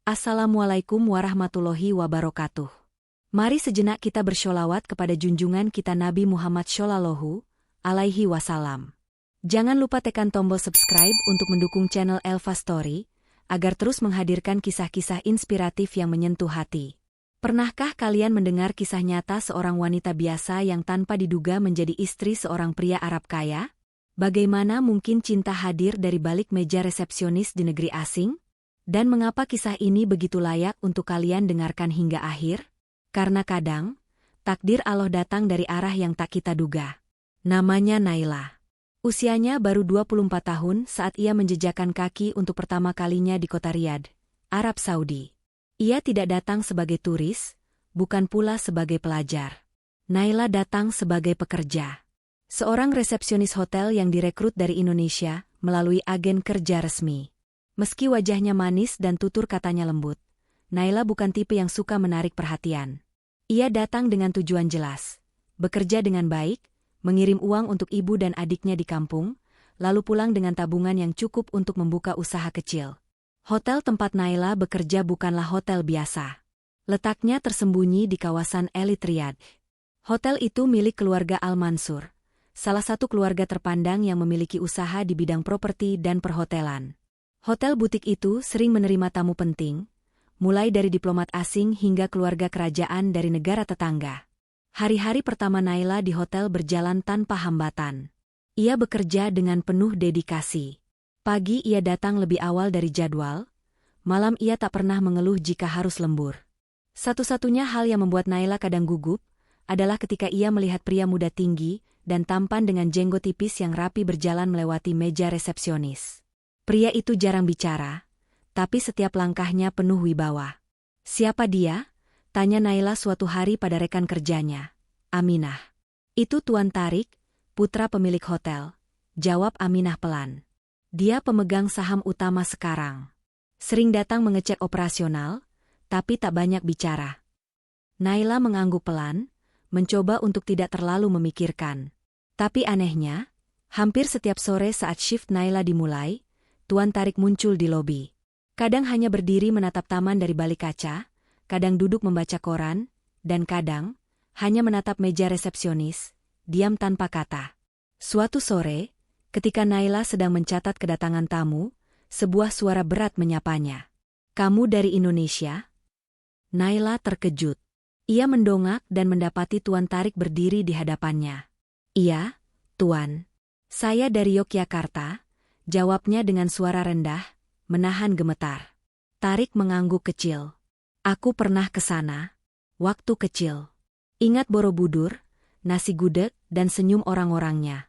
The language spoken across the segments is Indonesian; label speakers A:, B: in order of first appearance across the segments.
A: Assalamualaikum warahmatullahi wabarakatuh. Mari sejenak kita bersholawat kepada junjungan kita Nabi Muhammad Shallallahu Alaihi Wasallam. Jangan lupa tekan tombol subscribe untuk mendukung channel Elva Story, agar terus menghadirkan kisah-kisah inspiratif yang menyentuh hati. Pernahkah kalian mendengar kisah nyata seorang wanita biasa yang tanpa diduga menjadi istri seorang pria Arab kaya? Bagaimana mungkin cinta hadir dari balik meja resepsionis di negeri asing? Dan mengapa kisah ini begitu layak untuk kalian dengarkan hingga akhir? Karena kadang, takdir Allah datang dari arah yang tak kita duga. Namanya Naila. Usianya baru 24 tahun saat ia menjejakkan kaki untuk pertama kalinya di kota Riyadh, Arab Saudi. Ia tidak datang sebagai turis, bukan pula sebagai pelajar. Naila datang sebagai pekerja. Seorang resepsionis hotel yang direkrut dari Indonesia melalui agen kerja resmi. Meski wajahnya manis dan tutur katanya lembut, Naila bukan tipe yang suka menarik perhatian. Ia datang dengan tujuan jelas, bekerja dengan baik, mengirim uang untuk ibu dan adiknya di kampung, lalu pulang dengan tabungan yang cukup untuk membuka usaha kecil. Hotel tempat Naila bekerja bukanlah hotel biasa. Letaknya tersembunyi di kawasan elit Riyadh. Hotel itu milik keluarga Al-Mansur, salah satu keluarga terpandang yang memiliki usaha di bidang properti dan perhotelan. Hotel butik itu sering menerima tamu penting, mulai dari diplomat asing hingga keluarga kerajaan dari negara tetangga. Hari-hari pertama Naila di hotel berjalan tanpa hambatan. Ia bekerja dengan penuh dedikasi. Pagi ia datang lebih awal dari jadwal, malam ia tak pernah mengeluh jika harus lembur. Satu-satunya hal yang membuat Naila kadang gugup adalah ketika ia melihat pria muda tinggi dan tampan dengan jenggot tipis yang rapi berjalan melewati meja resepsionis. Pria itu jarang bicara, tapi setiap langkahnya penuh wibawa. "Siapa dia?" tanya Naila suatu hari pada rekan kerjanya. "Aminah." "Itu Tuan Tarik, putra pemilik hotel," jawab Aminah pelan. "Dia pemegang saham utama sekarang. Sering datang mengecek operasional, tapi tak banyak bicara." Naila mengangguk pelan, mencoba untuk tidak terlalu memikirkan. Tapi anehnya, hampir setiap sore saat shift Naila dimulai, Tuan Tarik muncul di lobi. Kadang hanya berdiri menatap taman dari balik kaca, kadang duduk membaca koran, dan kadang hanya menatap meja resepsionis, diam tanpa kata. Suatu sore, ketika Naila sedang mencatat kedatangan tamu, sebuah suara berat menyapanya. "Kamu dari Indonesia?" Naila terkejut. Ia mendongak dan mendapati Tuan Tarik berdiri di hadapannya. "Iya, Tuan. Saya dari Yogyakarta," jawabnya dengan suara rendah, menahan gemetar. Tarik mengangguk kecil. "Aku pernah ke sana. Waktu kecil. Ingat Borobudur, nasi gudeg, dan senyum orang-orangnya."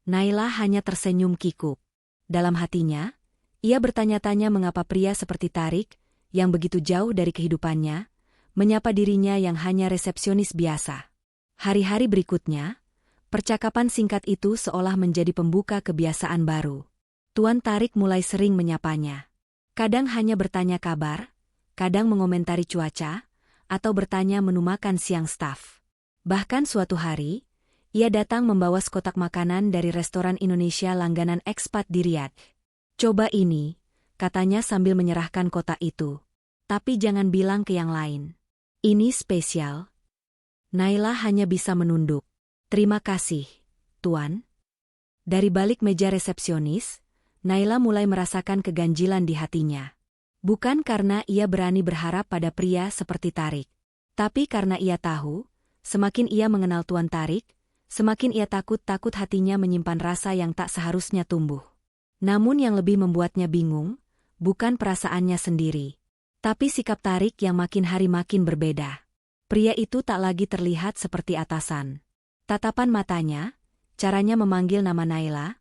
A: Naila hanya tersenyum kikuk. Dalam hatinya, ia bertanya-tanya mengapa pria seperti Tarik, yang begitu jauh dari kehidupannya, menyapa dirinya yang hanya resepsionis biasa. Hari-hari berikutnya, percakapan singkat itu seolah menjadi pembuka kebiasaan baru. Tuan Tarik mulai sering menyapanya. Kadang hanya bertanya kabar, kadang mengomentari cuaca, atau bertanya menu makan siang staf. Bahkan suatu hari, ia datang membawa sekotak makanan dari restoran Indonesia langganan ekspat di Riyadh. "Coba ini," katanya sambil menyerahkan kotak itu. "Tapi jangan bilang ke yang lain. Ini spesial." Naila hanya bisa menunduk. "Terima kasih, Tuan." Dari balik meja resepsionis, Naila mulai merasakan keganjilan di hatinya. Bukan karena ia berani berharap pada pria seperti Tarik, tapi karena ia tahu, semakin ia mengenal Tuan Tarik, semakin ia takut hatinya menyimpan rasa yang tak seharusnya tumbuh. Namun yang lebih membuatnya bingung, bukan perasaannya sendiri, tapi sikap Tarik yang makin hari makin berbeda. Pria itu tak lagi terlihat seperti atasan. Tatapan matanya, caranya memanggil nama Naila,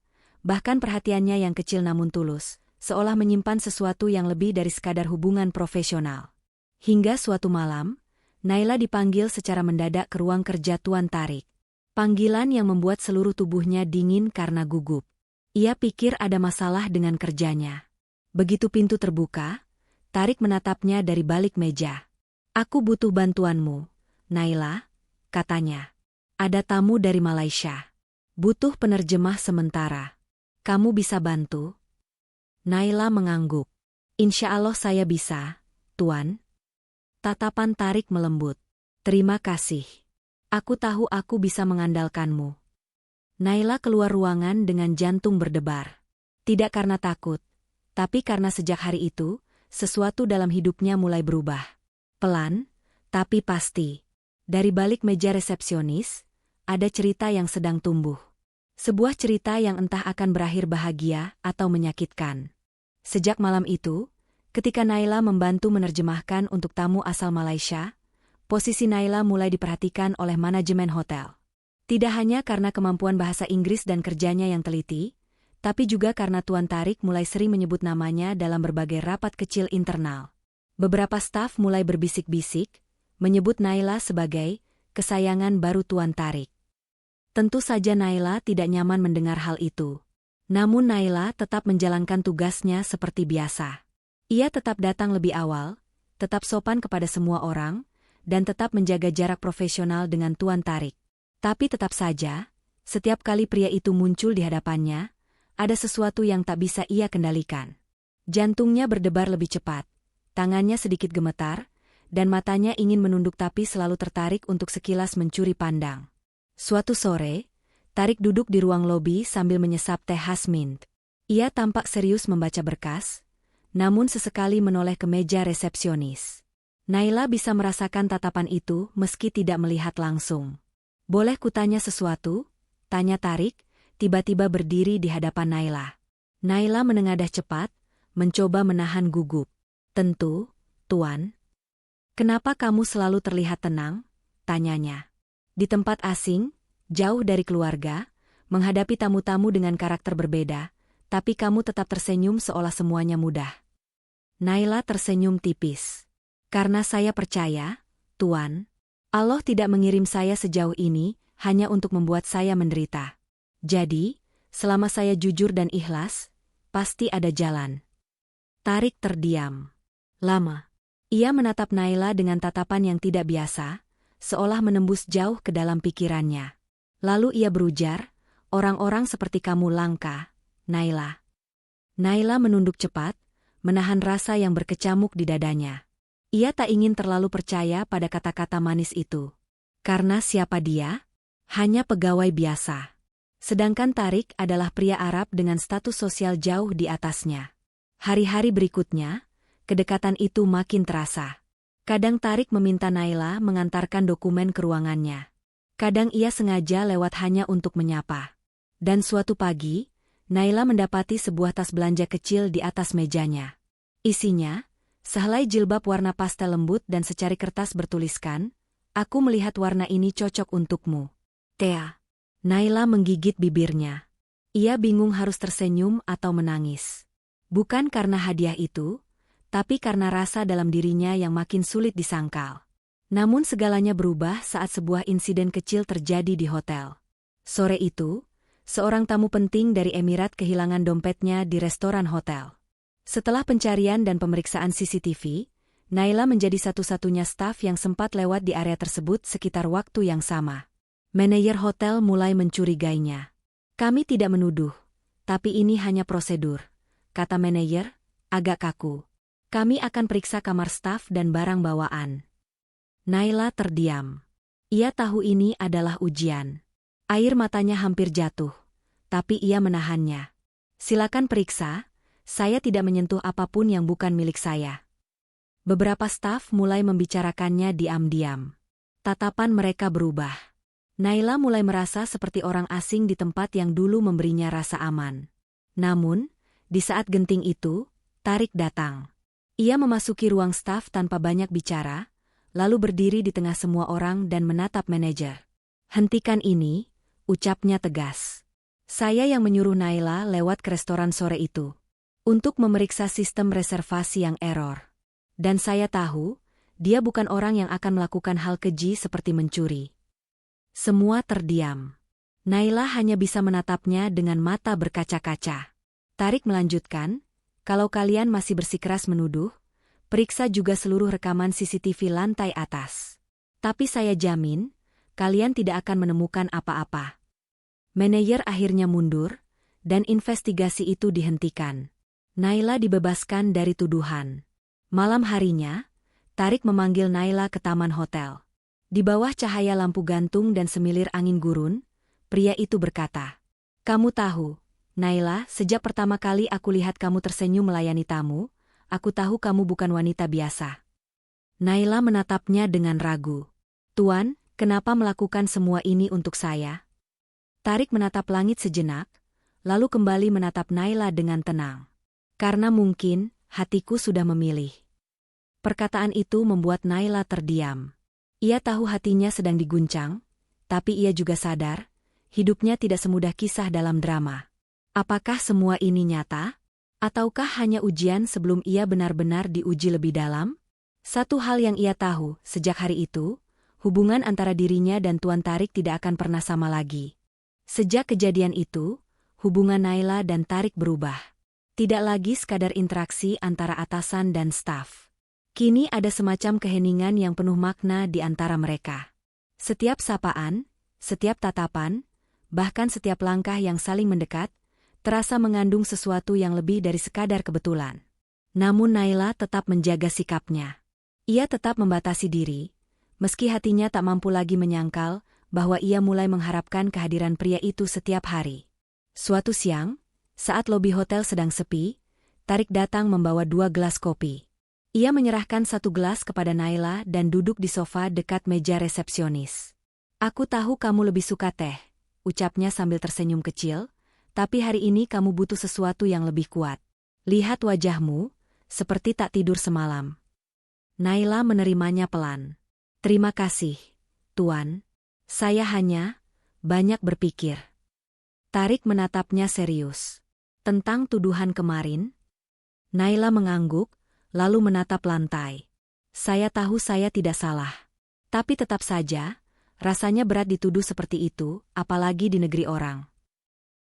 A: bahkan perhatiannya yang kecil namun tulus, seolah menyimpan sesuatu yang lebih dari sekadar hubungan profesional. Hingga suatu malam, Naila dipanggil secara mendadak ke ruang kerja Tuan Tarik. Panggilan yang membuat seluruh tubuhnya dingin karena gugup. Ia pikir ada masalah dengan kerjanya. Begitu pintu terbuka, Tarik menatapnya dari balik meja. "Aku butuh bantuanmu, Naila," katanya. "Ada tamu dari Malaysia. Butuh penerjemah sementara. Kamu bisa bantu?" Naila mengangguk. "Insya Allah saya bisa, Tuan. Tatapan Tarik melembut. Terima kasih. Aku tahu aku bisa mengandalkanmu. Naila keluar ruangan dengan jantung berdebar. Tidak karena takut, tapi karena sejak hari itu, sesuatu dalam hidupnya mulai berubah. Pelan, tapi pasti. Dari balik meja resepsionis, ada cerita yang sedang tumbuh. Sebuah cerita yang entah akan berakhir bahagia atau menyakitkan. Sejak malam itu, ketika Naila membantu menerjemahkan untuk tamu asal Malaysia, posisi Naila mulai diperhatikan oleh manajemen hotel. Tidak hanya karena kemampuan bahasa Inggris dan kerjanya yang teliti, tapi juga karena Tuan Tarik mulai sering menyebut namanya dalam berbagai rapat kecil internal. Beberapa staf mulai berbisik-bisik, menyebut Naila sebagai kesayangan baru Tuan Tarik. Tentu saja Naila tidak nyaman mendengar hal itu. Namun Naila tetap menjalankan tugasnya seperti biasa. Ia tetap datang lebih awal, tetap sopan kepada semua orang, dan tetap menjaga jarak profesional dengan Tuan Tarik. Tapi tetap saja, setiap kali pria itu muncul di hadapannya, ada sesuatu yang tak bisa ia kendalikan. Jantungnya berdebar lebih cepat, tangannya sedikit gemetar, dan matanya ingin menunduk tapi selalu tertarik untuk sekilas mencuri pandang. Suatu sore, Tarik duduk di ruang lobi sambil menyesap teh khas mint. Ia tampak serius membaca berkas, namun sesekali menoleh ke meja resepsionis. Naila bisa merasakan tatapan itu meski tidak melihat langsung. Boleh kutanya sesuatu? Tanya Tarik, tiba-tiba berdiri di hadapan Naila. Naila menengadah cepat, mencoba menahan gugup. Tentu, Tuan. Kenapa kamu selalu terlihat tenang? Tanyanya. Di tempat asing, jauh dari keluarga, menghadapi tamu-tamu dengan karakter berbeda, tapi kamu tetap tersenyum seolah semuanya mudah. Naila tersenyum tipis. Karena saya percaya, Tuan, Allah tidak mengirim saya sejauh ini hanya untuk membuat saya menderita. Jadi, selama saya jujur dan ikhlas, pasti ada jalan. Tarik terdiam. Lama. Ia menatap Naila dengan tatapan yang tidak biasa, seolah menembus jauh ke dalam pikirannya. Lalu ia berujar, orang-orang seperti kamu langka, Naila. Naila menunduk cepat, menahan rasa yang berkecamuk di dadanya. Ia tak ingin terlalu percaya pada kata-kata manis itu. Karena siapa dia? Hanya pegawai biasa. Sedangkan Tarik adalah pria Arab dengan status sosial jauh di atasnya. Hari-hari berikutnya, kedekatan itu makin terasa. Kadang Tarik meminta Naila mengantarkan dokumen ke ruangannya. Kadang ia sengaja lewat hanya untuk menyapa. Dan suatu pagi, Naila mendapati sebuah tas belanja kecil di atas mejanya. Isinya, sehelai jilbab warna pastel lembut dan secari kertas bertuliskan, "Aku melihat warna ini cocok untukmu. Thea." Naila menggigit bibirnya. Ia bingung harus tersenyum atau menangis. Bukan karena hadiah itu, tapi karena rasa dalam dirinya yang makin sulit disangkal. Namun segalanya berubah saat sebuah insiden kecil terjadi di hotel. Sore itu, seorang tamu penting dari Emirat kehilangan dompetnya di restoran hotel. Setelah pencarian dan pemeriksaan CCTV, Naila menjadi satu-satunya staf yang sempat lewat di area tersebut sekitar waktu yang sama. Manajer hotel mulai mencurigainya. "Kami tidak menuduh, tapi ini hanya prosedur," kata manajer, agak kaku. "Kami akan periksa kamar staf dan barang bawaan." Naila terdiam. Ia tahu ini adalah ujian. Air matanya hampir jatuh, tapi ia menahannya. "Silakan periksa, saya tidak menyentuh apapun yang bukan milik saya." Beberapa staf mulai membicarakannya diam-diam. Tatapan mereka berubah. Naila mulai merasa seperti orang asing di tempat yang dulu memberinya rasa aman. Namun, di saat genting itu, Tarik datang. Ia memasuki ruang staf tanpa banyak bicara, lalu berdiri di tengah semua orang dan menatap manajer. "Hentikan ini," ucapnya tegas. "Saya yang menyuruh Naila lewat ke restoran sore itu. Untuk memeriksa sistem reservasi yang error. Dan saya tahu, dia bukan orang yang akan melakukan hal keji seperti mencuri." Semua terdiam. Naila hanya bisa menatapnya dengan mata berkaca-kaca. Tarik melanjutkan, "Kalau kalian masih bersikeras menuduh, periksa juga seluruh rekaman CCTV lantai atas. Tapi saya jamin, kalian tidak akan menemukan apa-apa." Manajer akhirnya mundur, dan investigasi itu dihentikan. Naila dibebaskan dari tuduhan. Malam harinya, Tarik memanggil Naila ke taman hotel. Di bawah cahaya lampu gantung dan semilir angin gurun, pria itu berkata, "Kamu tahu, Naila, sejak pertama kali aku lihat kamu tersenyum melayani tamu, aku tahu kamu bukan wanita biasa." Naila menatapnya dengan ragu. "Tuan, kenapa melakukan semua ini untuk saya?" Tarik menatap langit sejenak, lalu kembali menatap Naila dengan tenang. "Karena mungkin, hatiku sudah memilih." Perkataan itu membuat Naila terdiam. Ia tahu hatinya sedang diguncang, tapi ia juga sadar, hidupnya tidak semudah kisah dalam drama. Apakah semua ini nyata? Ataukah hanya ujian sebelum ia benar-benar diuji lebih dalam? Satu hal yang ia tahu, sejak hari itu, hubungan antara dirinya dan Tuan Tarik tidak akan pernah sama lagi. Sejak kejadian itu, hubungan Naila dan Tarik berubah. Tidak lagi sekadar interaksi antara atasan dan staf. Kini ada semacam keheningan yang penuh makna di antara mereka. Setiap sapaan, setiap tatapan, bahkan setiap langkah yang saling mendekat, terasa mengandung sesuatu yang lebih dari sekadar kebetulan. Namun Naila tetap menjaga sikapnya. Ia tetap membatasi diri, meski hatinya tak mampu lagi menyangkal bahwa ia mulai mengharapkan kehadiran pria itu setiap hari. Suatu siang, saat lobi hotel sedang sepi, Tarik datang membawa 2 gelas kopi. Ia menyerahkan 1 gelas kepada Naila dan duduk di sofa dekat meja resepsionis. "Aku tahu kamu lebih suka teh," ucapnya sambil tersenyum kecil, "tapi hari ini kamu butuh sesuatu yang lebih kuat. Lihat wajahmu, seperti tak tidur semalam." Naila menerimanya pelan. "Terima kasih, Tuan. Saya hanya banyak berpikir." Tarik menatapnya serius. "Tentang tuduhan kemarin?" Naila mengangguk, lalu menatap lantai. "Saya tahu saya tidak salah. Tapi tetap saja, rasanya berat dituduh seperti itu, apalagi di negeri orang."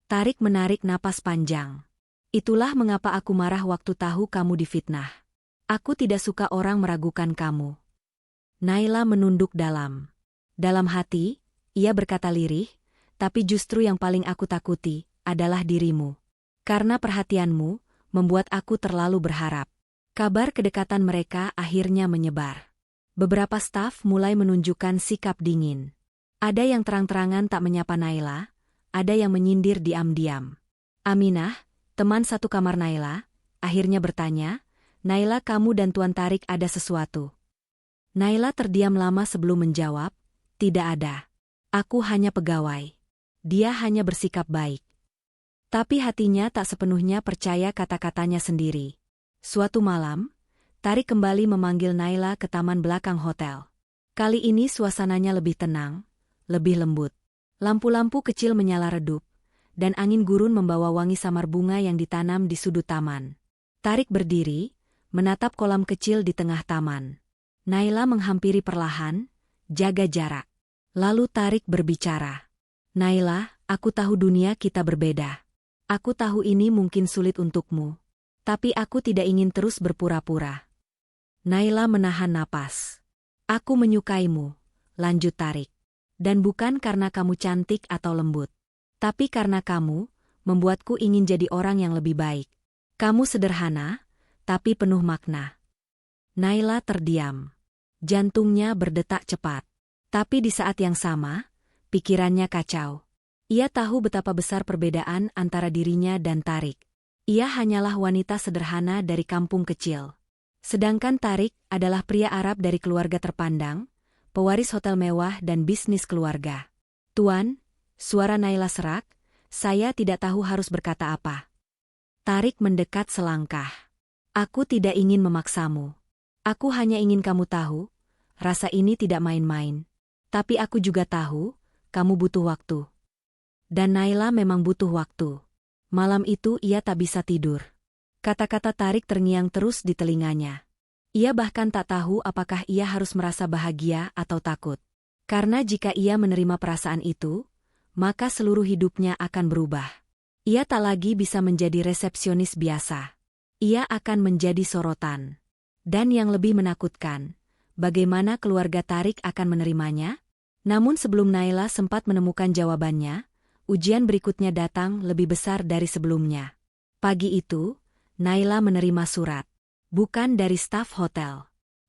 A: Tarik menarik napas panjang. "Itulah mengapa aku marah waktu tahu kamu difitnah. Aku tidak suka orang meragukan kamu." Naila menunduk dalam. Dalam hati, ia berkata lirih, "Tapi justru yang paling aku takuti adalah dirimu. Karena perhatianmu membuat aku terlalu berharap." Kabar kedekatan mereka akhirnya menyebar. Beberapa staf mulai menunjukkan sikap dingin. Ada yang terang-terangan tak menyapa Naila, ada yang menyindir diam-diam. Aminah, teman satu kamar Naila, akhirnya bertanya, "Naila, kamu dan Tuan Tarik ada sesuatu?" Naila terdiam lama sebelum menjawab, "Tidak ada. Aku hanya pegawai." Dia hanya bersikap baik. Tapi hatinya tak sepenuhnya percaya kata-katanya sendiri. Suatu malam, Tarik kembali memanggil Naila ke taman belakang hotel. Kali ini suasananya lebih tenang, lebih lembut. Lampu-lampu kecil menyala redup, dan angin gurun membawa wangi samar bunga yang ditanam di sudut taman. Tarik berdiri, menatap kolam kecil di tengah taman. Naila menghampiri perlahan, jaga jarak. Lalu Tarik berbicara. "Naila, aku tahu dunia kita berbeda. Aku tahu ini mungkin sulit untukmu. Tapi aku tidak ingin terus berpura-pura." Naila menahan napas. "Aku menyukaimu," lanjut Tarik. "Dan bukan karena kamu cantik atau lembut. Tapi karena kamu membuatku ingin jadi orang yang lebih baik. Kamu sederhana, tapi penuh makna." Naila terdiam. Jantungnya berdetak cepat. Tapi di saat yang sama, pikirannya kacau. Ia tahu betapa besar perbedaan antara dirinya dan Tarik. Ia hanyalah wanita sederhana dari kampung kecil. Sedangkan Tarik adalah pria Arab dari keluarga terpandang, pewaris hotel mewah dan bisnis keluarga. "Tuan," suara Naila serak, "saya tidak tahu harus berkata apa." Tarik mendekat selangkah. "Aku tidak ingin memaksamu. Aku hanya ingin kamu tahu, rasa ini tidak main-main. Tapi aku juga tahu, kamu butuh waktu." Dan Naila memang butuh waktu. Malam itu ia tak bisa tidur. Kata-kata Tarik terngiang terus di telinganya. Ia bahkan tak tahu apakah ia harus merasa bahagia atau takut. Karena jika ia menerima perasaan itu, maka seluruh hidupnya akan berubah. Ia tak lagi bisa menjadi resepsionis biasa. Ia akan menjadi sorotan. Dan yang lebih menakutkan, bagaimana keluarga Tarik akan menerimanya? Namun sebelum Naila sempat menemukan jawabannya, ujian berikutnya datang lebih besar dari sebelumnya. Pagi itu, Naila menerima surat. Bukan dari staf hotel.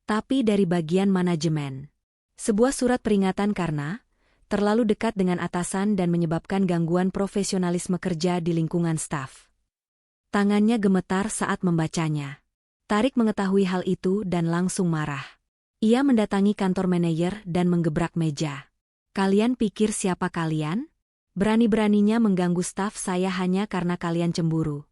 A: tapi dari bagian manajemen. Sebuah surat peringatan karena terlalu dekat dengan atasan dan menyebabkan gangguan profesionalisme kerja di lingkungan staf. Tangannya gemetar saat membacanya. Tarik mengetahui hal itu dan langsung marah. Ia mendatangi kantor manajer dan menggebrak meja. Kalian pikir siapa kalian? Berani-beraninya mengganggu staf saya hanya karena kalian cemburu.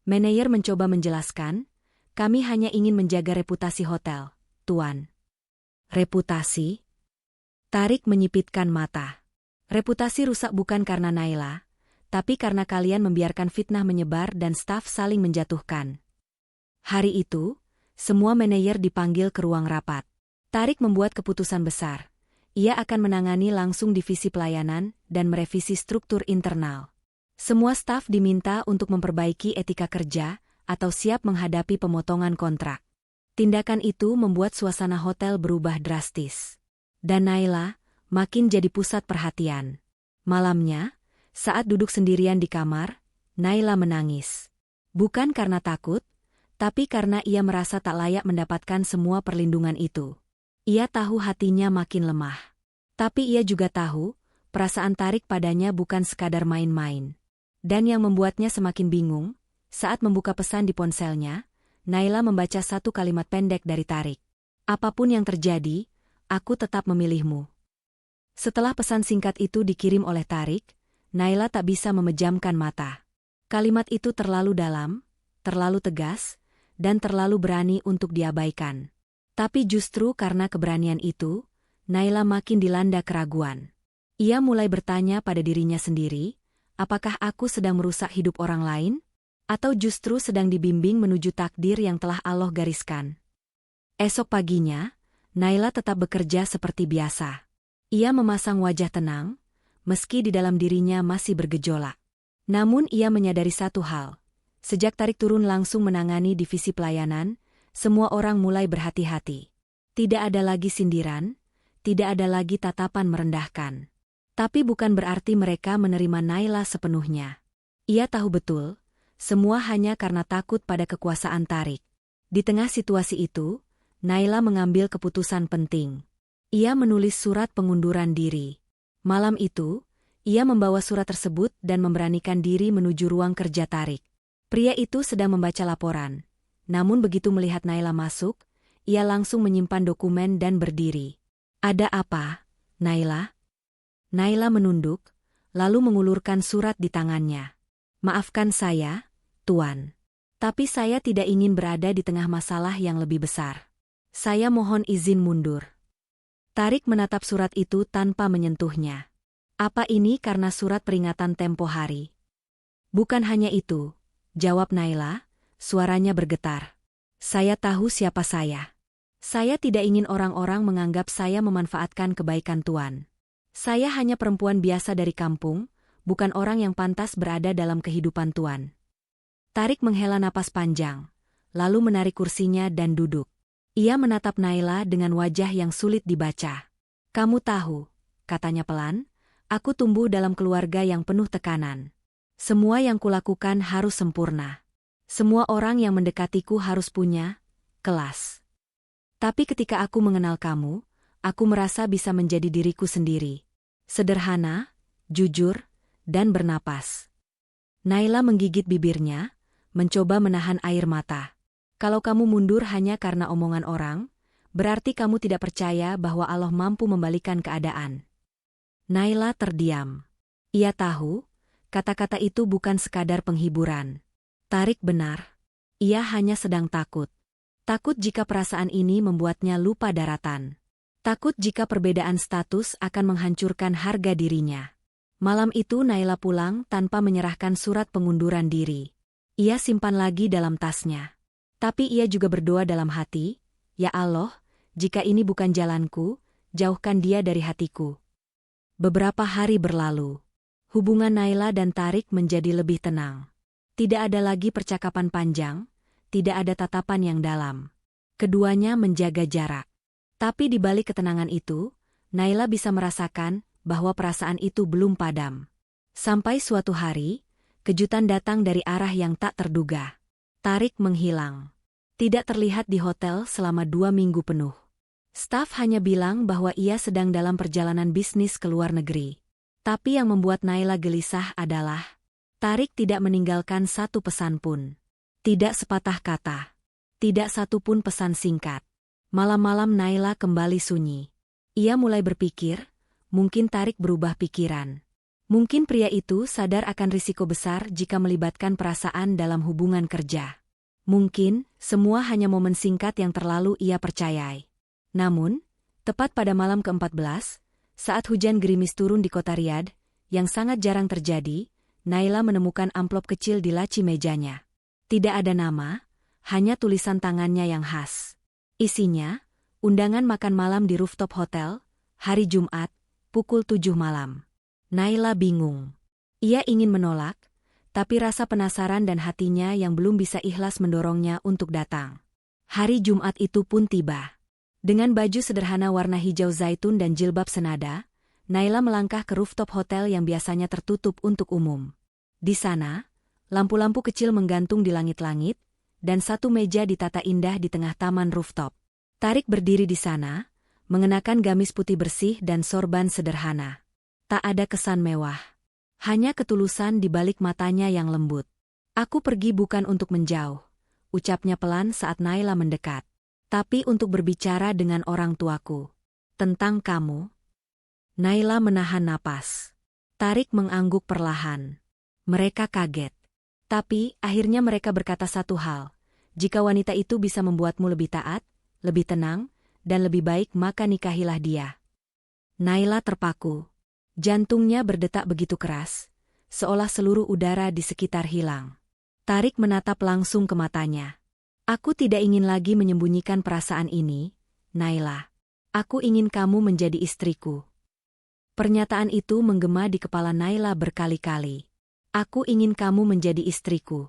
A: Manajer mencoba menjelaskan, kami hanya ingin menjaga reputasi hotel, Tuan. Reputasi? Tarik menyipitkan mata. Reputasi rusak bukan karena Naila, tapi karena kalian membiarkan fitnah menyebar dan staf saling menjatuhkan. Hari itu, semua manajer dipanggil ke ruang rapat. Tarik membuat keputusan besar. Ia akan menangani langsung divisi pelayanan dan merevisi struktur internal. Semua staf diminta untuk memperbaiki etika kerja atau siap menghadapi pemotongan kontrak. Tindakan itu membuat suasana hotel berubah drastis. Dan Naila makin jadi pusat perhatian. Malamnya, saat duduk sendirian di kamar, Naila menangis. Bukan karena takut, tapi karena ia merasa tak layak mendapatkan semua perlindungan itu. Ia tahu hatinya makin lemah. Tapi ia juga tahu, perasaan Tarik padanya bukan sekadar main-main. Dan yang membuatnya semakin bingung, saat membuka pesan di ponselnya, Naila membaca satu kalimat pendek dari Tarik. Apapun yang terjadi, aku tetap memilihmu. Setelah pesan singkat itu dikirim oleh Tarik, Naila tak bisa memejamkan mata. Kalimat itu terlalu dalam, terlalu tegas, dan terlalu berani untuk diabaikan. Tapi justru karena keberanian itu, Naila makin dilanda keraguan. Ia mulai bertanya pada dirinya sendiri, apakah aku sedang merusak hidup orang lain? Atau justru sedang dibimbing menuju takdir yang telah Allah gariskan? Esok paginya, Naila tetap bekerja seperti biasa. Ia memasang wajah tenang, meski di dalam dirinya masih bergejolak. Namun ia menyadari satu hal. Sejak Tarik turun langsung menangani divisi pelayanan, semua orang mulai berhati-hati. Tidak ada lagi sindiran, tidak ada lagi tatapan merendahkan. Tapi bukan berarti mereka menerima Naila sepenuhnya. Ia tahu betul, semua hanya karena takut pada kekuasaan Tarik. Di tengah situasi itu, Naila mengambil keputusan penting. Ia menulis surat pengunduran diri. Malam itu, ia membawa surat tersebut dan memberanikan diri menuju ruang kerja Tarik. Pria itu sedang membaca laporan. Namun begitu melihat Naila masuk, ia langsung menyimpan dokumen dan berdiri. Ada apa, Naila? Naila menunduk, lalu mengulurkan surat di tangannya. Maafkan saya, Tuan. Tapi saya tidak ingin berada di tengah masalah yang lebih besar. Saya mohon izin mundur. Tarik menatap surat itu tanpa menyentuhnya. Apa ini karena surat peringatan tempo hari? Bukan hanya itu, jawab Naila, suaranya bergetar. Saya tahu siapa saya. Saya tidak ingin orang-orang menganggap saya memanfaatkan kebaikan Tuan. Saya hanya perempuan biasa dari kampung, bukan orang yang pantas berada dalam kehidupan Tuan. Tarik menghela napas panjang, lalu menarik kursinya dan duduk. Ia menatap Naila dengan wajah yang sulit dibaca. Kamu tahu, katanya pelan, aku tumbuh dalam keluarga yang penuh tekanan. Semua yang kulakukan harus sempurna. Semua orang yang mendekatiku harus punya kelas. Tapi ketika aku mengenal kamu, aku merasa bisa menjadi diriku sendiri. Sederhana, jujur, dan bernapas. Naila menggigit bibirnya, mencoba menahan air mata. Kalau kamu mundur hanya karena omongan orang, berarti kamu tidak percaya bahwa Allah mampu membalikan keadaan. Naila terdiam. Ia tahu, kata-kata itu bukan sekadar penghiburan. Tarik benar. Ia hanya sedang takut. Takut jika perasaan ini membuatnya lupa daratan. Takut jika perbedaan status akan menghancurkan harga dirinya. Malam itu Naila pulang tanpa menyerahkan surat pengunduran diri. Ia simpan lagi dalam tasnya. Tapi ia juga berdoa dalam hati, Ya Allah, jika ini bukan jalanku, jauhkan dia dari hatiku. Beberapa hari berlalu. Hubungan Naila dan Tarik menjadi lebih tenang. Tidak ada lagi percakapan panjang, tidak ada tatapan yang dalam. Keduanya menjaga jarak. Tapi di balik ketenangan itu, Naila bisa merasakan bahwa perasaan itu belum padam. Sampai suatu hari, kejutan datang dari arah yang tak terduga. Tarik menghilang. Tidak terlihat di hotel selama 2 minggu penuh. Staf hanya bilang bahwa ia sedang dalam perjalanan bisnis ke luar negeri. Tapi yang membuat Naila gelisah adalah Tarik tidak meninggalkan satu pesan pun. Tidak sepatah kata. Tidak satu pun pesan singkat. Malam-malam Naila kembali sunyi. Ia mulai berpikir, mungkin Tarik berubah pikiran. Mungkin pria itu sadar akan risiko besar jika melibatkan perasaan dalam hubungan kerja. Mungkin, semua hanya momen singkat yang terlalu ia percayai. Namun, tepat pada malam ke-14, saat hujan gerimis turun di kota Riyadh, yang sangat jarang terjadi, Naila menemukan amplop kecil di laci mejanya. Tidak ada nama, hanya tulisan tangannya yang khas. Isinya, undangan makan malam di rooftop hotel, hari Jumat, pukul 7 malam. Naila bingung. Ia ingin menolak, tapi rasa penasaran dan hatinya yang belum bisa ikhlas mendorongnya untuk datang. Hari Jumat itu pun tiba. Dengan baju sederhana warna hijau zaitun dan jilbab senada, Naila melangkah ke rooftop hotel yang biasanya tertutup untuk umum. Di sana, lampu-lampu kecil menggantung di langit-langit, dan satu meja ditata indah di tengah taman rooftop. Tarik berdiri di sana, mengenakan gamis putih bersih dan sorban sederhana. Tak ada kesan mewah. Hanya ketulusan di balik matanya yang lembut. Aku pergi bukan untuk menjauh, ucapnya pelan saat Naila mendekat. Tapi untuk berbicara dengan orang tuaku. Tentang kamu. Naila menahan napas. Tarik mengangguk perlahan. Mereka kaget. Tapi, akhirnya mereka berkata satu hal. Jika wanita itu bisa membuatmu lebih taat, lebih tenang, dan lebih baik maka nikahilah dia. Naila terpaku. Jantungnya berdetak begitu keras, seolah seluruh udara di sekitar hilang. Tarik menatap langsung ke matanya. Aku tidak ingin lagi menyembunyikan perasaan ini, Naila. Aku ingin kamu menjadi istriku. Pernyataan itu menggema di kepala Naila berkali-kali. Aku ingin kamu menjadi istriku.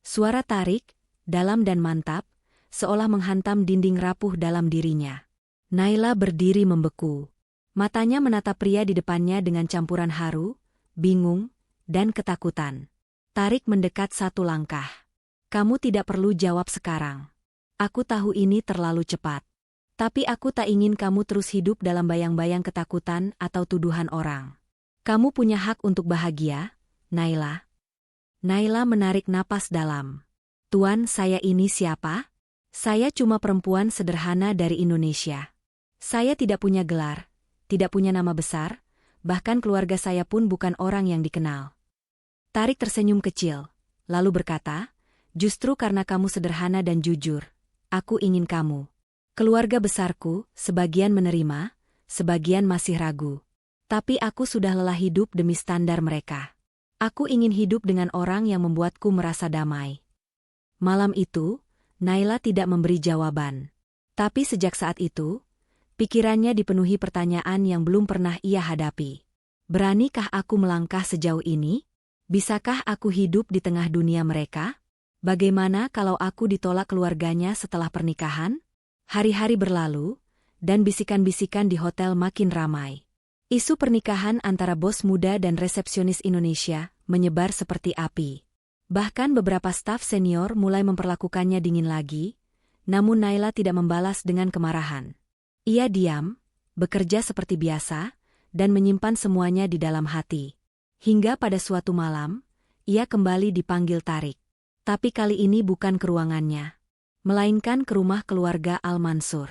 A: Suara Tarik, dalam dan mantap, seolah menghantam dinding rapuh dalam dirinya. Naila berdiri membeku. Matanya menatap pria di depannya dengan campuran haru, bingung, dan ketakutan. Tarik mendekat satu langkah. Kamu tidak perlu jawab sekarang. Aku tahu ini terlalu cepat. Tapi aku tak ingin kamu terus hidup dalam bayang-bayang ketakutan atau tuduhan orang. Kamu punya hak untuk bahagia, Naila. Naila menarik napas dalam. Tuan, saya ini siapa? Saya cuma perempuan sederhana dari Indonesia. Saya tidak punya gelar. Tidak punya nama besar, bahkan keluarga saya pun bukan orang yang dikenal. Tarik tersenyum kecil, lalu berkata, justru karena kamu sederhana dan jujur, aku ingin kamu. Keluarga besarku, sebagian menerima, sebagian masih ragu. Tapi aku sudah lelah hidup demi standar mereka. Aku ingin hidup dengan orang yang membuatku merasa damai. Malam itu, Naila tidak memberi jawaban. Tapi sejak saat itu, pikirannya dipenuhi pertanyaan yang belum pernah ia hadapi. Beranikah aku melangkah sejauh ini? Bisakah aku hidup di tengah dunia mereka? Bagaimana kalau aku ditolak keluarganya setelah pernikahan? Hari-hari berlalu, dan bisikan-bisikan di hotel makin ramai. Isu pernikahan antara bos muda dan resepsionis Indonesia menyebar seperti api. Bahkan beberapa staf senior mulai memperlakukannya dingin lagi, namun Naila tidak membalas dengan kemarahan. Ia diam, bekerja seperti biasa, dan menyimpan semuanya di dalam hati. Hingga pada suatu malam, ia kembali dipanggil Tarik. Tapi kali ini bukan ke ruangannya, melainkan ke rumah keluarga Al-Mansur.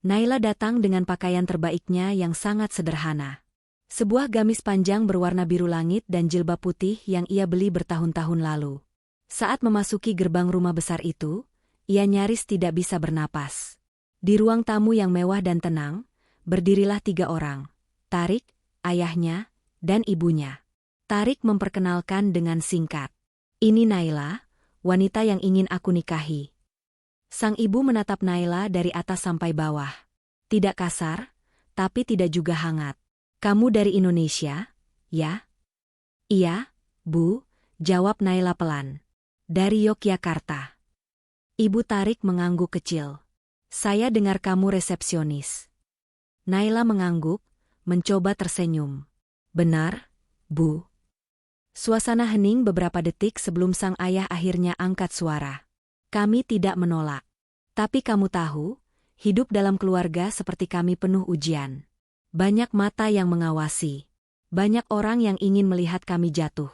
A: Naila datang dengan pakaian terbaiknya yang sangat sederhana. Sebuah gamis panjang berwarna biru langit dan jilbab putih yang ia beli bertahun-tahun lalu. Saat memasuki gerbang rumah besar itu, ia nyaris tidak bisa bernapas. Di ruang tamu yang mewah dan tenang, berdirilah 3 orang. Tarik, ayahnya, dan ibunya. Tarik memperkenalkan dengan singkat. Ini Naila, wanita yang ingin aku nikahi. Sang ibu menatap Naila dari atas sampai bawah. Tidak kasar, tapi tidak juga hangat. Kamu dari Indonesia, ya? Iya, Bu, jawab Naila pelan. Dari Yogyakarta. Ibu Tarik mengangguk kecil. Saya dengar kamu resepsionis. Naila mengangguk, mencoba tersenyum. Benar, Bu. Suasana hening beberapa detik sebelum sang ayah akhirnya angkat suara. Kami tidak menolak. Tapi kamu tahu, hidup dalam keluarga seperti kami penuh ujian. Banyak mata yang mengawasi. Banyak orang yang ingin melihat kami jatuh.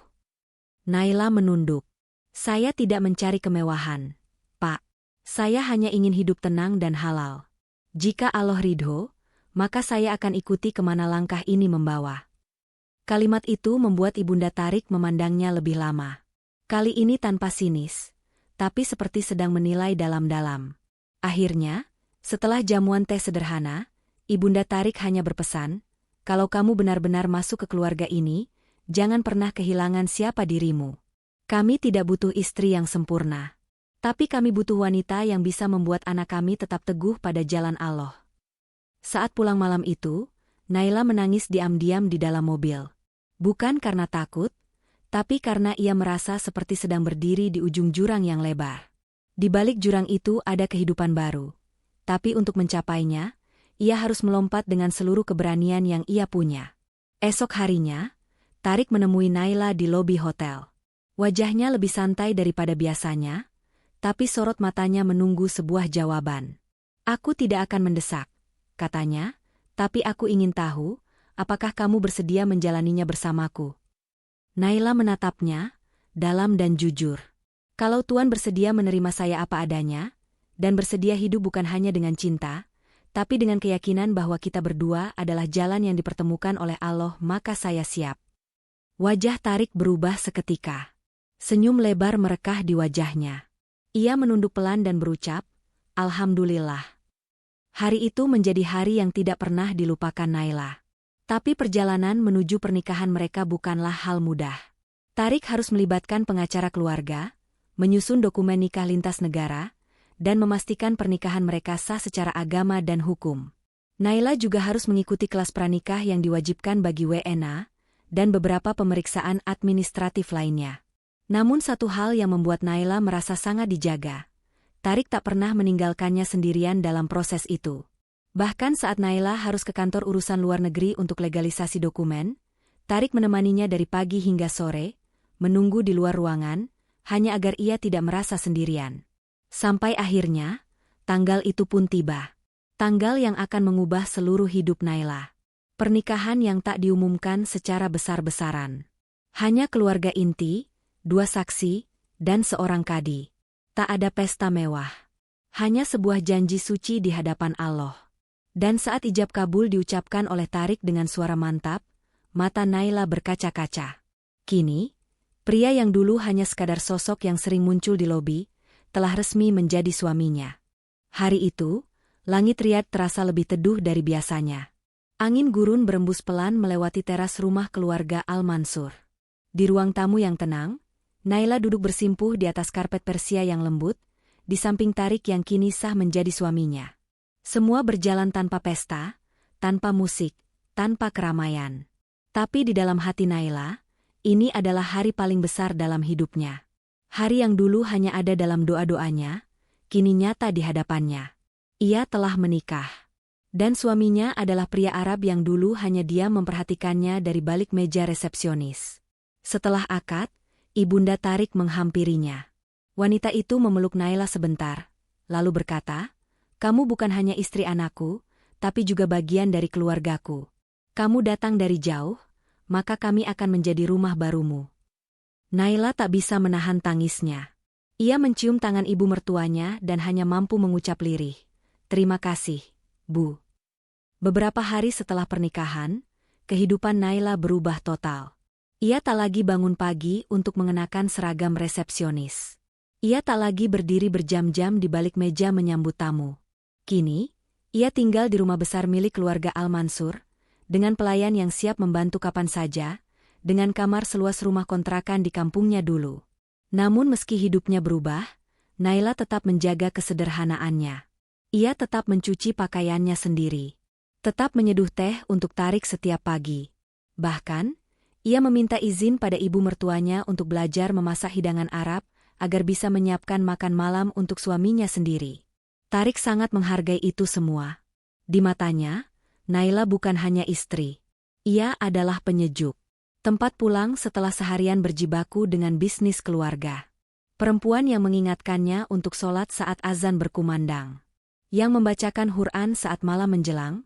A: Naila menunduk. Saya tidak mencari kemewahan, Pak. Saya hanya ingin hidup tenang dan halal. Jika Allah ridho, maka saya akan ikuti kemana langkah ini membawa. Kalimat itu membuat Ibunda Tarik memandangnya lebih lama. Kali ini tanpa sinis, tapi seperti sedang menilai dalam-dalam. Akhirnya, setelah jamuan teh sederhana, Ibunda Tarik hanya berpesan, kalau kamu benar-benar masuk ke keluarga ini, jangan pernah kehilangan siapa dirimu. Kami tidak butuh istri yang sempurna. Tapi kami butuh wanita yang bisa membuat anak kami tetap teguh pada jalan Allah. Saat pulang malam itu, Naila menangis diam-diam di dalam mobil. Bukan karena takut, tapi karena ia merasa seperti sedang berdiri di ujung jurang yang lebar. Di balik jurang itu ada kehidupan baru. Tapi untuk mencapainya, ia harus melompat dengan seluruh keberanian yang ia punya. Esok harinya, Tarik menemui Naila di lobi hotel. Wajahnya lebih santai daripada biasanya, tapi sorot matanya menunggu sebuah jawaban. Aku tidak akan mendesak, katanya, tapi aku ingin tahu, apakah kamu bersedia menjalaninya bersamaku? Naila menatapnya, dalam dan jujur. Kalau Tuan bersedia menerima saya apa adanya, dan bersedia hidup bukan hanya dengan cinta, tapi dengan keyakinan bahwa kita berdua adalah jalan yang dipertemukan oleh Allah, maka saya siap. Wajah Tarik berubah seketika. Senyum lebar merekah di wajahnya. Ia menunduk pelan dan berucap, Alhamdulillah. Hari itu menjadi hari yang tidak pernah dilupakan Naila. Tapi perjalanan menuju pernikahan mereka bukanlah hal mudah. Tarik harus melibatkan pengacara keluarga, menyusun dokumen nikah lintas negara, dan memastikan pernikahan mereka sah secara agama dan hukum. Naila juga harus mengikuti kelas pranikah yang diwajibkan bagi WNA, dan beberapa pemeriksaan administratif lainnya. Namun satu hal yang membuat Naila merasa sangat dijaga. Tarik tak pernah meninggalkannya sendirian dalam proses itu. Bahkan saat Naila harus ke kantor urusan luar negeri untuk legalisasi dokumen, Tarik menemaninya dari pagi hingga sore, menunggu di luar ruangan, hanya agar ia tidak merasa sendirian. Sampai akhirnya, tanggal itu pun tiba. Tanggal yang akan mengubah seluruh hidup Naila. Pernikahan yang tak diumumkan secara besar-besaran. Hanya keluarga inti, 2 saksi, dan seorang kadi. Tak ada pesta mewah. Hanya sebuah janji suci di hadapan Allah. Dan saat ijab kabul diucapkan oleh Tarik dengan suara mantap, mata Naila berkaca-kaca. Kini, pria yang dulu hanya sekadar sosok yang sering muncul di lobi, telah resmi menjadi suaminya. Hari itu, langit Riyadh terasa lebih teduh dari biasanya. Angin gurun berembus pelan melewati teras rumah keluarga Al-Mansur. Di ruang tamu yang tenang, Naila duduk bersimpuh di atas karpet Persia yang lembut, di samping Tarik yang kini sah menjadi suaminya. Semua berjalan tanpa pesta, tanpa musik, tanpa keramaian. Tapi di dalam hati Naila, ini adalah hari paling besar dalam hidupnya. Hari yang dulu hanya ada dalam doa-doanya, kini nyata di hadapannya. Ia telah menikah. Dan suaminya adalah pria Arab yang dulu hanya dia memperhatikannya dari balik meja resepsionis. Setelah akad, Ibunda Tarik menghampirinya. Wanita itu memeluk Naila sebentar, lalu berkata, kamu bukan hanya istri anakku, tapi juga bagian dari keluargaku. Kamu datang dari jauh, maka kami akan menjadi rumah barumu. Naila tak bisa menahan tangisnya. Ia mencium tangan ibu mertuanya dan hanya mampu mengucap lirih, terima kasih, Bu. Beberapa hari setelah pernikahan, kehidupan Naila berubah total. Ia tak lagi bangun pagi untuk mengenakan seragam resepsionis. Ia tak lagi berdiri berjam-jam di balik meja menyambut tamu. Kini, ia tinggal di rumah besar milik keluarga Al-Mansur, dengan pelayan yang siap membantu kapan saja, dengan kamar seluas rumah kontrakan di kampungnya dulu. Namun meski hidupnya berubah, Naila tetap menjaga kesederhanaannya. Ia tetap mencuci pakaiannya sendiri. Tetap menyeduh teh untuk Tarik setiap pagi. Bahkan, ia meminta izin pada ibu mertuanya untuk belajar memasak hidangan Arab, agar bisa menyiapkan makan malam untuk suaminya sendiri. Tarik sangat menghargai itu semua. Di matanya, Naila bukan hanya istri. Ia adalah penyejuk. Tempat pulang setelah seharian berjibaku dengan bisnis keluarga. Perempuan yang mengingatkannya untuk sholat saat azan berkumandang. Yang membacakan Quran saat malam menjelang,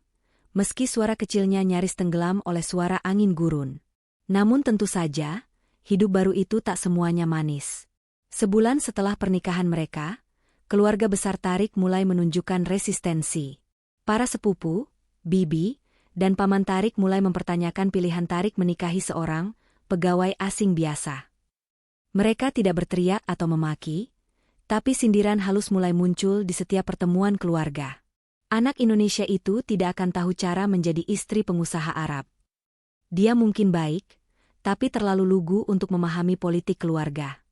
A: meski suara kecilnya nyaris tenggelam oleh suara angin gurun. Namun tentu saja, hidup baru itu tak semuanya manis. Sebulan setelah pernikahan mereka, keluarga besar Tarik mulai menunjukkan resistensi. Para sepupu, bibi, dan paman Tarik mulai mempertanyakan pilihan Tarik menikahi seorang pegawai asing biasa. Mereka tidak berteriak atau memaki, tapi sindiran halus mulai muncul di setiap pertemuan keluarga. Anak Indonesia itu tidak akan tahu cara menjadi istri pengusaha Arab. Dia mungkin baik, tapi terlalu lugu untuk memahami politik keluarga.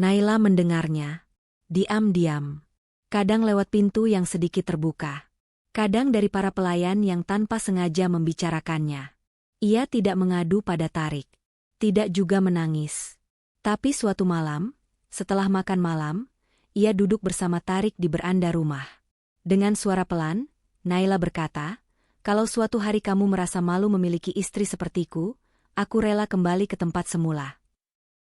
A: Naila mendengarnya. Diam-diam. Kadang lewat pintu yang sedikit terbuka. Kadang dari para pelayan yang tanpa sengaja membicarakannya. Ia tidak mengadu pada Tarik. Tidak juga menangis. Tapi suatu malam, setelah makan malam, ia duduk bersama Tarik di beranda rumah. Dengan suara pelan, Naila berkata, "Kalau suatu hari kamu merasa malu memiliki istri sepertiku, aku rela kembali ke tempat semula."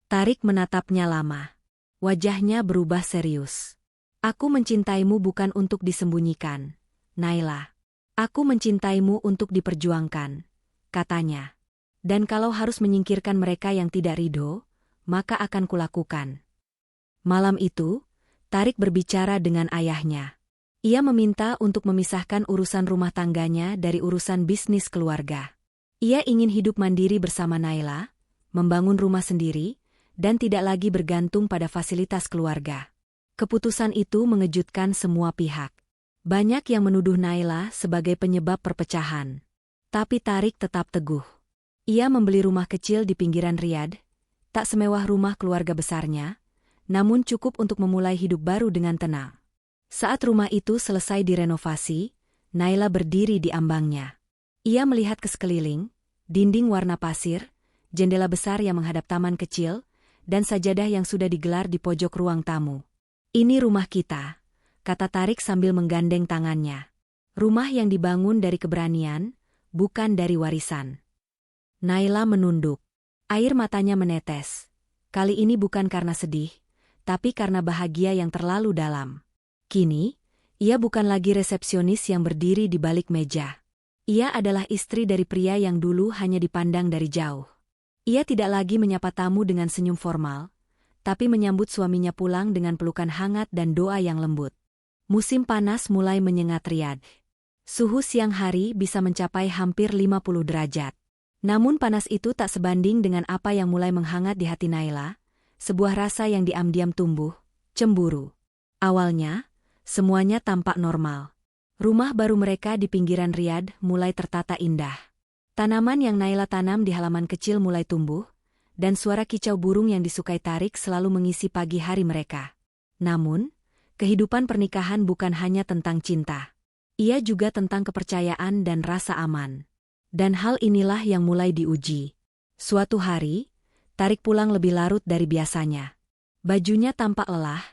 A: Tarik menatapnya lama. Wajahnya berubah serius. "Aku mencintaimu bukan untuk disembunyikan, Naila. Aku mencintaimu untuk diperjuangkan," katanya. "Dan kalau harus menyingkirkan mereka yang tidak ridho, maka akan kulakukan." Malam itu, Tarik berbicara dengan ayahnya. Ia meminta untuk memisahkan urusan rumah tangganya dari urusan bisnis keluarga. Ia ingin hidup mandiri bersama Naila, membangun rumah sendiri, dan tidak lagi bergantung pada fasilitas keluarga. Keputusan itu mengejutkan semua pihak. Banyak yang menuduh Naila sebagai penyebab perpecahan. Tapi Tarik tetap teguh. Ia membeli rumah kecil di pinggiran Riyadh, tak semewah rumah keluarga besarnya, namun cukup untuk memulai hidup baru dengan tenang. Saat rumah itu selesai direnovasi, Naila berdiri di ambangnya. Ia melihat ke sekeliling, dinding warna pasir, jendela besar yang menghadap taman kecil, dan sajadah yang sudah digelar di pojok ruang tamu. "Ini rumah kita," kata Tarik sambil menggandeng tangannya. "Rumah yang dibangun dari keberanian, bukan dari warisan." Naila menunduk. Air matanya menetes. Kali ini bukan karena sedih, tapi karena bahagia yang terlalu dalam. Kini, ia bukan lagi resepsionis yang berdiri di balik meja. Ia adalah istri dari pria yang dulu hanya dipandang dari jauh. Ia tidak lagi menyapa tamu dengan senyum formal, tapi menyambut suaminya pulang dengan pelukan hangat dan doa yang lembut. Musim panas mulai menyengat Riyadh. Suhu siang hari bisa mencapai hampir 50 derajat. Namun panas itu tak sebanding dengan apa yang mulai menghangat di hati Naila, sebuah rasa yang diam-diam tumbuh, cemburu. Awalnya, semuanya tampak normal. Rumah baru mereka di pinggiran Riyadh mulai tertata indah. Tanaman yang Naila tanam di halaman kecil mulai tumbuh, dan suara kicau burung yang disukai Tarik selalu mengisi pagi hari mereka. Namun, kehidupan pernikahan bukan hanya tentang cinta. Ia juga tentang kepercayaan dan rasa aman. Dan hal inilah yang mulai diuji. Suatu hari, Tarik pulang lebih larut dari biasanya. Bajunya tampak lelah,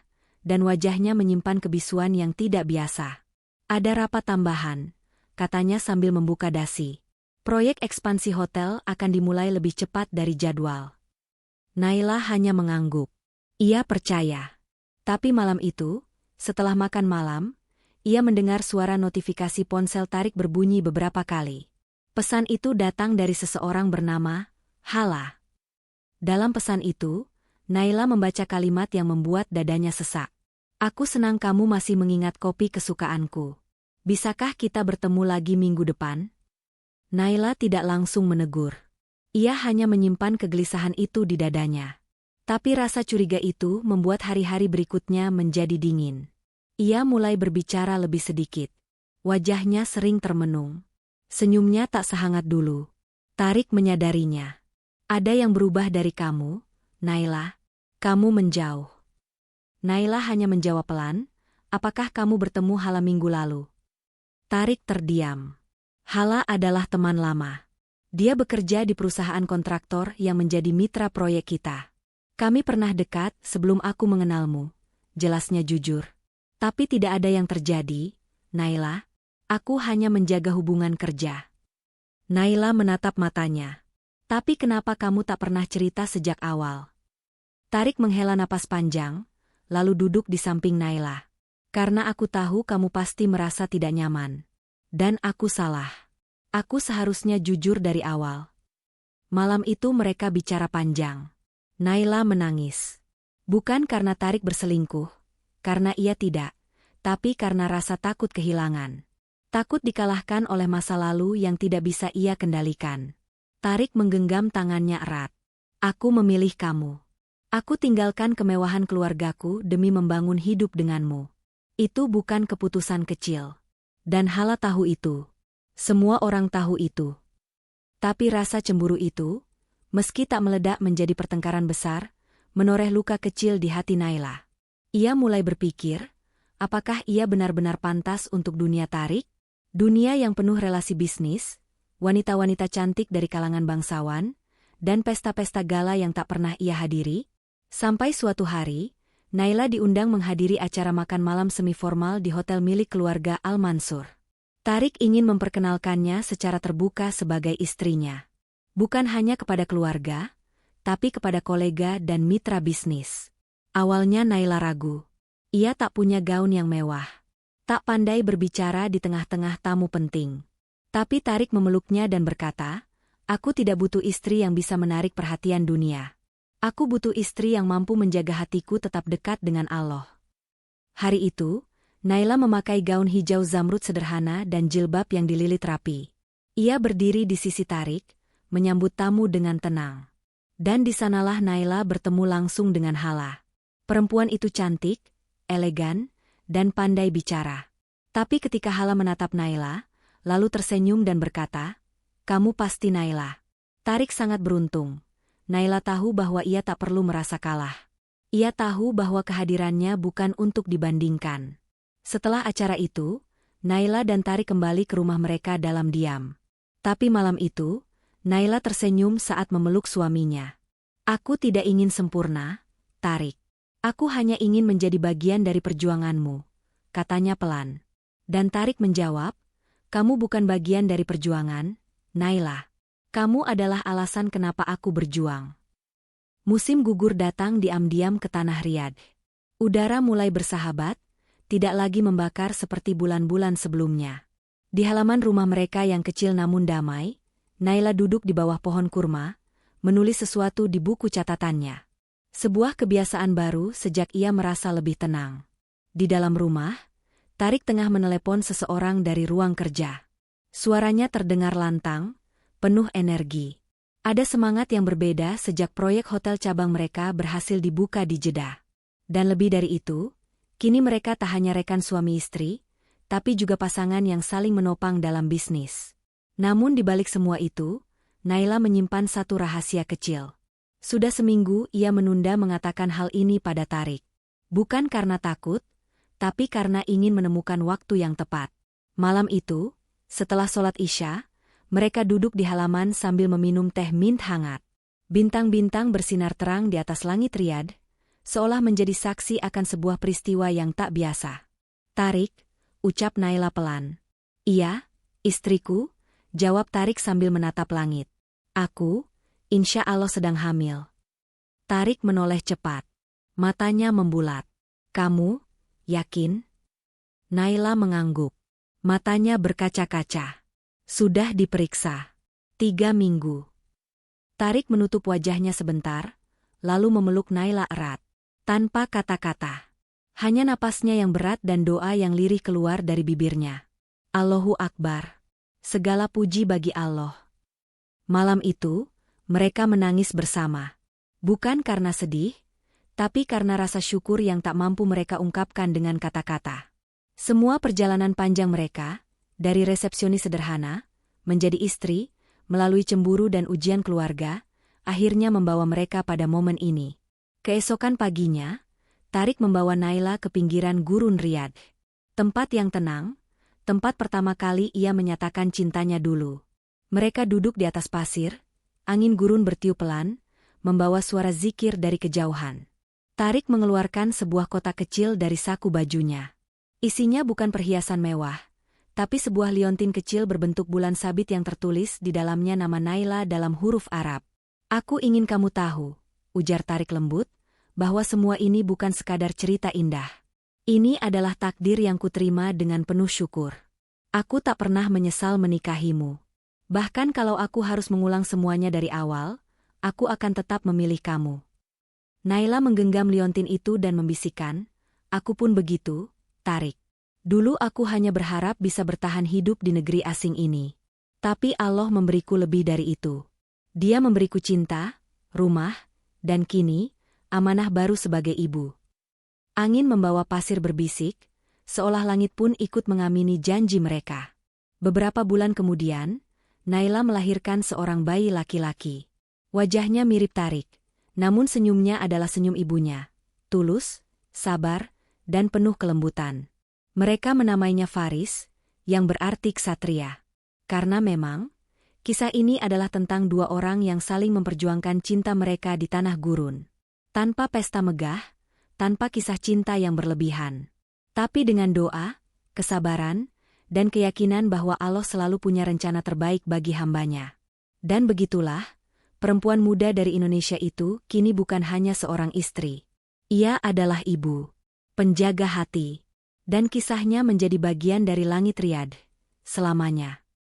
A: dan wajahnya menyimpan kebisuan yang tidak biasa. "Ada rapat tambahan," katanya sambil membuka dasi. "Proyek ekspansi hotel akan dimulai lebih cepat dari jadwal." Naila hanya mengangguk. Ia percaya. Tapi malam itu, setelah makan malam, ia mendengar suara notifikasi ponsel Tarik berbunyi beberapa kali. Pesan itu datang dari seseorang bernama Hala. Dalam pesan itu, Naila membaca kalimat yang membuat dadanya sesak. "Aku senang kamu masih mengingat kopi kesukaanku. Bisakah kita bertemu lagi minggu depan?" Naila tidak langsung menegur. Ia hanya menyimpan kegelisahan itu di dadanya. Tapi rasa curiga itu membuat hari-hari berikutnya menjadi dingin. Ia mulai berbicara lebih sedikit. Wajahnya sering termenung. Senyumnya tak sehangat dulu. Tarik menyadarinya. "Ada yang berubah dari kamu, Naila. Kamu menjauh." Naila hanya menjawab pelan, "Apakah kamu bertemu Hala minggu lalu?" Tarik terdiam. Hala adalah teman lama. Dia bekerja di perusahaan kontraktor yang menjadi mitra proyek kita. "Kami pernah dekat sebelum aku mengenalmu," jelasnya jujur. "Tapi tidak ada yang terjadi, Naila. Aku hanya menjaga hubungan kerja." Naila menatap matanya. "Tapi kenapa kamu tak pernah cerita sejak awal?" Tarik menghela napas panjang, lalu duduk di samping Naila. Karena aku tahu kamu pasti merasa tidak nyaman. Dan aku salah. Aku seharusnya jujur dari awal. Malam itu mereka bicara panjang. Naila menangis. Bukan karena Tarik berselingkuh, karena ia tidak, tapi karena rasa takut kehilangan. Takut dikalahkan oleh masa lalu yang tidak bisa ia kendalikan. Tarik menggenggam tangannya erat. Aku memilih kamu. Aku tinggalkan kemewahan keluargaku demi membangun hidup denganmu. Itu bukan keputusan kecil. Dan Hala tahu itu. Semua orang tahu itu. Tapi rasa cemburu itu, meski tak meledak menjadi pertengkaran besar, menoreh luka kecil di hati Naila. Ia mulai berpikir, apakah ia benar-benar pantas untuk dunia Tarik? Dunia yang penuh relasi bisnis, wanita-wanita cantik dari kalangan bangsawan, dan pesta-pesta gala yang tak pernah ia hadiri? Sampai suatu hari, Naila diundang menghadiri acara makan malam semi-formal di hotel milik keluarga Al-Mansur. Tarik ingin memperkenalkannya secara terbuka sebagai istrinya. Bukan hanya kepada keluarga, tapi kepada kolega dan mitra bisnis. Awalnya Naila ragu. Ia tak punya gaun yang mewah. Tak pandai berbicara di tengah-tengah tamu penting. Tapi Tarik memeluknya dan berkata, "Aku tidak butuh istri yang bisa menarik perhatian dunia. Aku butuh istri yang mampu menjaga hatiku tetap dekat dengan Allah." Hari itu, Naila memakai gaun hijau zamrud sederhana dan jilbab yang dililit rapi. Ia berdiri di sisi Tarik, menyambut tamu dengan tenang. Dan di sanalah Naila bertemu langsung dengan Hala. Perempuan itu cantik, elegan, dan pandai bicara. Tapi ketika Hala menatap Naila, lalu tersenyum dan berkata, "Kamu pasti Naila." Tarik sangat beruntung. Naila tahu bahwa ia tak perlu merasa kalah. Ia tahu bahwa kehadirannya bukan untuk dibandingkan. Setelah acara itu, Naila dan Tarik kembali ke rumah mereka dalam diam. Tapi malam itu, Naila tersenyum saat memeluk suaminya. "Aku tidak ingin sempurna, Tarik. Aku hanya ingin menjadi bagian dari perjuanganmu," katanya pelan. Dan Tarik menjawab, "Kamu bukan bagian dari perjuangan, Naila. Kamu adalah alasan kenapa aku berjuang." Musim gugur datang diam-diam ke tanah Riyadh. Udara mulai bersahabat, tidak lagi membakar seperti bulan-bulan sebelumnya. Di halaman rumah mereka yang kecil namun damai, Naila duduk di bawah pohon kurma, menulis sesuatu di buku catatannya. Sebuah kebiasaan baru sejak ia merasa lebih tenang. Di dalam rumah, Tarik tengah menelepon seseorang dari ruang kerja. Suaranya terdengar lantang, penuh energi. Ada semangat yang berbeda sejak proyek hotel cabang mereka berhasil dibuka di Jeddah. Dan lebih dari itu, kini mereka tak hanya rekan suami istri, tapi juga pasangan yang saling menopang dalam bisnis. Namun di balik semua itu, Naila menyimpan satu rahasia kecil. Sudah seminggu ia menunda mengatakan hal ini pada Tarik. Bukan karena takut, tapi karena ingin menemukan waktu yang tepat. Malam itu, setelah sholat Isya, mereka duduk di halaman sambil meminum teh mint hangat. Bintang-bintang bersinar terang di atas langit Riyadh, seolah menjadi saksi akan sebuah peristiwa yang tak biasa. "Tarik," ucap Naila pelan. "Iya, istriku," jawab Tarik sambil menatap langit. "Aku, insya Allah sedang hamil." Tarik menoleh cepat. Matanya membulat. "Kamu, yakin?" Naila mengangguk. Matanya berkaca-kaca. "Sudah diperiksa. 3 minggu." Tarik menutup wajahnya sebentar, lalu memeluk Naila erat. Tanpa kata-kata. Hanya napasnya yang berat dan doa yang lirih keluar dari bibirnya. "Allahu Akbar. Segala puji bagi Allah." Malam itu, mereka menangis bersama. Bukan karena sedih, tapi karena rasa syukur yang tak mampu mereka ungkapkan dengan kata-kata. Semua perjalanan panjang mereka, dari resepsionis sederhana, menjadi istri, melalui cemburu dan ujian keluarga, akhirnya membawa mereka pada momen ini. Keesokan paginya, Tarik membawa Naila ke pinggiran gurun Riyadh. Tempat yang tenang, tempat pertama kali ia menyatakan cintanya dulu. Mereka duduk di atas pasir, angin gurun bertiup pelan, membawa suara zikir dari kejauhan. Tarik mengeluarkan sebuah kotak kecil dari saku bajunya. Isinya bukan perhiasan mewah, tapi sebuah liontin kecil berbentuk bulan sabit yang tertulis di dalamnya nama Naila dalam huruf Arab. "Aku ingin kamu tahu," ujar Tarik lembut, bahwa semua ini bukan sekadar cerita indah. Ini adalah takdir yang kuterima dengan penuh syukur. Aku tak pernah menyesal menikahimu. Bahkan kalau aku harus mengulang semuanya dari awal, aku akan tetap memilih kamu. Naila menggenggam liontin itu dan membisikkan, aku pun begitu, Tarik. Dulu aku hanya berharap bisa bertahan hidup di negeri asing ini. Tapi Allah memberiku lebih dari itu. Dia memberiku cinta, rumah, dan kini, amanah baru sebagai ibu. Angin membawa pasir berbisik, seolah langit pun ikut mengamini janji mereka. Beberapa bulan kemudian, Naila melahirkan seorang bayi laki-laki. Wajahnya mirip Tarik, namun senyumnya adalah senyum ibunya. Tulus, sabar, dan penuh kelembutan. Mereka menamainya Faris, yang berarti ksatria. Karena memang, kisah ini adalah tentang dua orang yang saling memperjuangkan cinta mereka di tanah gurun. Tanpa pesta megah, tanpa kisah cinta yang berlebihan. Tapi dengan doa, kesabaran, dan keyakinan bahwa Allah selalu punya rencana terbaik bagi hambanya. Dan begitulah, perempuan muda dari Indonesia itu kini bukan hanya seorang istri. Ia adalah ibu, penjaga hati, dan kisahnya menjadi bagian dari langit Riyadh selamanya.